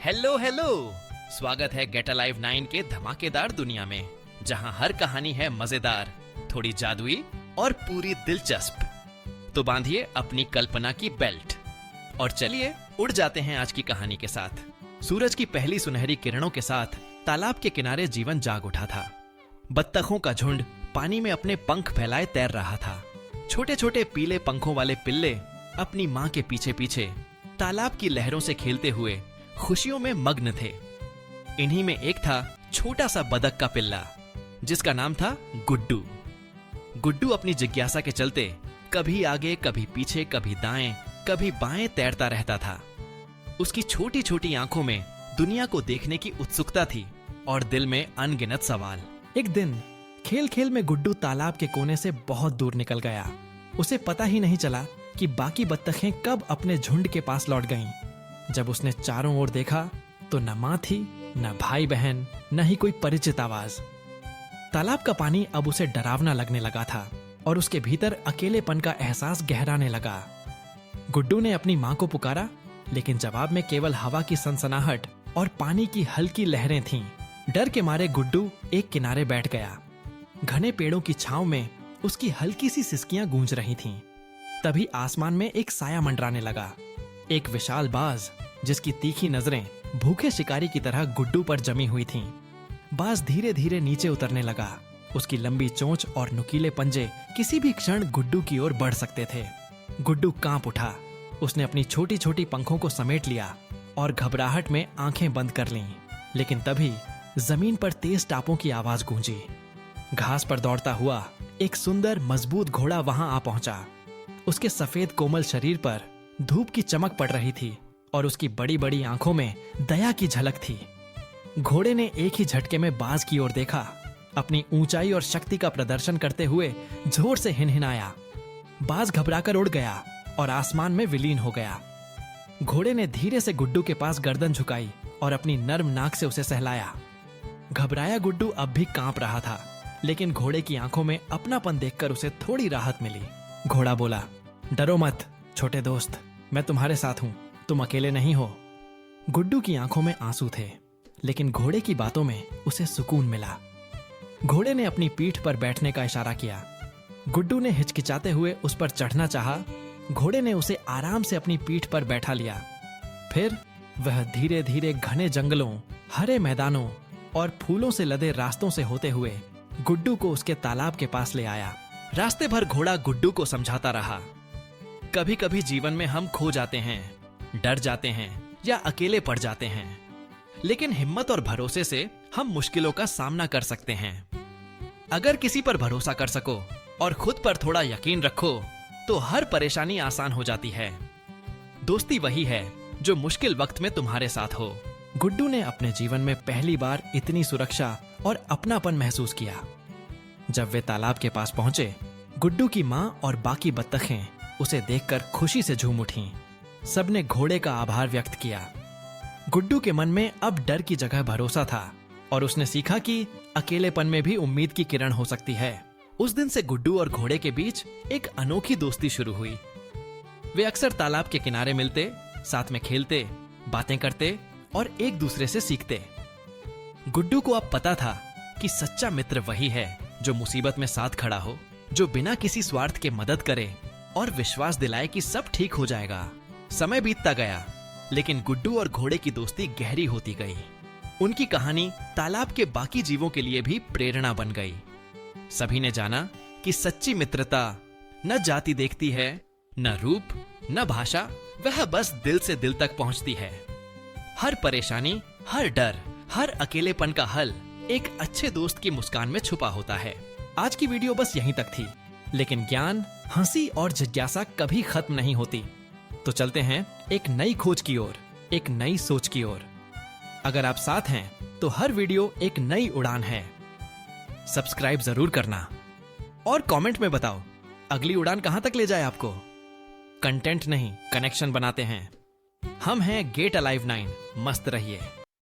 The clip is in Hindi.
हेलो हेलो, स्वागत है गेट अलाइव 9 के धमाकेदार दुनिया में, जहां हर कहानी है मजेदार, थोड़ी जादुई और पूरी दिलचस्प। तो बांधिए अपनी कल्पना की बेल्ट और चलिए उड़ जाते हैं आज की कहानी के साथ। सूरज की पहली सुनहरी किरणों के साथ तालाब के किनारे जीवन जाग उठा था। बत्तखों का झुंड पानी में अपने पंख फैलाए तैर रहा था। छोटे छोटे पीले पंखों वाले पिल्ले अपनी माँ के पीछे पीछे तालाब की लहरों से खेलते हुए खुशियों में मग्न थे। इन्हीं में एक था छोटा सा बदक का पिल्ला, जिसका नाम था गुड्डू। गुड्डू अपनी जिज्ञासा के चलते कभी आगे कभी पीछे कभी दाएं कभी बाएं तैरता रहता था। उसकी छोटी छोटी आंखों में दुनिया को देखने की उत्सुकता थी और दिल में अनगिनत सवाल। एक दिन खेल खेल में गुड्डू तालाब के कोने से बहुत दूर निकल गया। उसे पता ही नहीं चला कि बाकी बत्तखें कब अपने झुंड के पास लौट गईं। जब उसने चारों ओर देखा तो न माँ थी, न भाई बहन, न ही कोई परिचित आवाज। तालाब का पानी अब उसे डरावना लगने लगा था और उसके भीतर अकेलेपन का एहसास गहराने लगा। गुड्डू ने अपनी माँ को पुकारा, लेकिन जवाब में केवल हवा की सनसनाहट और पानी की हल्की लहरें थीं। डर के मारे गुड्डू एक किनारे बैठ गया। घने पेड़ों की छांव में उसकी हल्की सी सिसकियां गूंज रही थीं। तभी आसमान में एक साया मंडराने लगा। एक विशाल बाज, जिसकी तीखी नजरें भूखे शिकारी की तरह गुड्डू पर जमी हुई थीं। बाज धीरे धीरे नीचे उतरने लगा। उसकी लंबी चोंच और नुकीले पंजे किसी भी क्षण गुड्डू की ओर बढ़ सकते थे। गुड्डू कांप उठा। उसने अपनी छोटी छोटी पंखों को समेट लिया और घबराहट में आंखें बंद कर लीं। लेकिन तभी जमीन पर तेज टापों की आवाज गूंजी। घास पर दौड़ता हुआ एक सुंदर मजबूत घोड़ा वहां आ पहुंचा। उसके सफेद कोमल शरीर पर धूप की चमक पड़ रही थी और उसकी बड़ी बड़ी आंखों में दया की झलक थी। घोड़े ने एक ही झटके में बाज की ओर देखा। अपनी ऊंचाई और शक्ति का प्रदर्शन करते हुए जोर से हिनहिनाया। बाज घबराकर उड़ गया और आसमान में विलीन हो गया। घोड़े ने धीरे से गुड्डू के पास गर्दन झुकाई और अपनी नर्म नाक से उसे सहलाया। घबराया गुड्डू अब भी कांप रहा था, लेकिन घोड़े की आंखों में अपनापन देखकर उसे थोड़ी राहत मिली। घोड़ा बोला, डरो मत छोटे दोस्त, मैं तुम्हारे साथ हूं, तुम अकेले नहीं हो। गुड्डू की आंखों में आंसू थे, लेकिन घोड़े की बातों में उसे सुकून मिला। घोड़े ने अपनी पीठ पर बैठने का इशारा किया। गुड्डू ने हिचकिचाते हुए उस पर चढ़ना चाहा। घोड़े ने उसे आराम से अपनी पीठ पर बैठा लिया। फिर वह धीरे धीरे घने जंगलों, हरे मैदानों और फूलों से लदे रास्तों से होते हुए गुड्डू को उसके तालाब के पास ले आया। रास्ते भर घोड़ा गुड्डू को समझाता रहा, कभी कभी जीवन में हम खो जाते हैं, डर जाते हैं या अकेले पड़ जाते हैं, लेकिन हिम्मत और भरोसे से हम मुश्किलों का सामना कर सकते हैं। अगर किसी पर भरोसा कर सको और खुद पर थोड़ा यकीन रखो तो हर परेशानी आसान हो जाती है। दोस्ती वही है जो मुश्किल वक्त में तुम्हारे साथ हो। गुड्डू ने अपने जीवन में पहली बार इतनी सुरक्षा और अपनापन महसूस किया। जब वे तालाब के पास पहुंचे, गुड्डू की माँ और बाकी बत्तखें उसे देखकर खुशी से झूम उठीं। सबने घोड़े का आभार व्यक्त किया। गुड्डू के मन में अब डर की जगह भरोसा था और उसने सीखा कि अकेलेपन में भी उम्मीद की किरण हो सकती है। उस दिन से गुड्डू और घोड़े के बीच एक अनोखी दोस्ती शुरू हुई। वे अक्सर तालाब के किनारे मिलते, साथ में खेलते, बातें करते और एक दूसरे से सीखते। गुड्डू को अब पता था कि सच्चा मित्र वही है जो मुसीबत में साथ खड़ा हो, जो बिना किसी स्वार्थ के मदद करे और विश्वास दिलाए कि सब ठीक हो जाएगा। समय बीतता गया, लेकिन गुड्डू और घोड़े की दोस्ती गहरी होती गई। उनकी कहानी तालाब के बाकी जीवों के लिए भी प्रेरणा बन गई। सभी ने जाना कि सच्ची मित्रता न जाति देखती है, न रूप, न भाषा, वह बस दिल से दिल तक पहुंचती है। हर परेशानी, हर डर, हर अकेलेपन का हल एक अच्छे दोस्त की मुस्कान में छुपा होता है। आज की वीडियो बस यहीं तक थी, लेकिन ज्ञान, हंसी और जिज्ञासा कभी खत्म नहीं होती। तो चलते हैं एक नई खोज की ओर, एक नई सोच की ओर। अगर आप साथ हैं तो हर वीडियो एक नई उड़ान है। सब्सक्राइब जरूर करना और कमेंट में बताओ अगली उड़ान कहां तक ले जाए आपको। कंटेंट नहीं, कनेक्शन बनाते हैं। हम हैं गेट अलाइव 9। मस्त रहिए।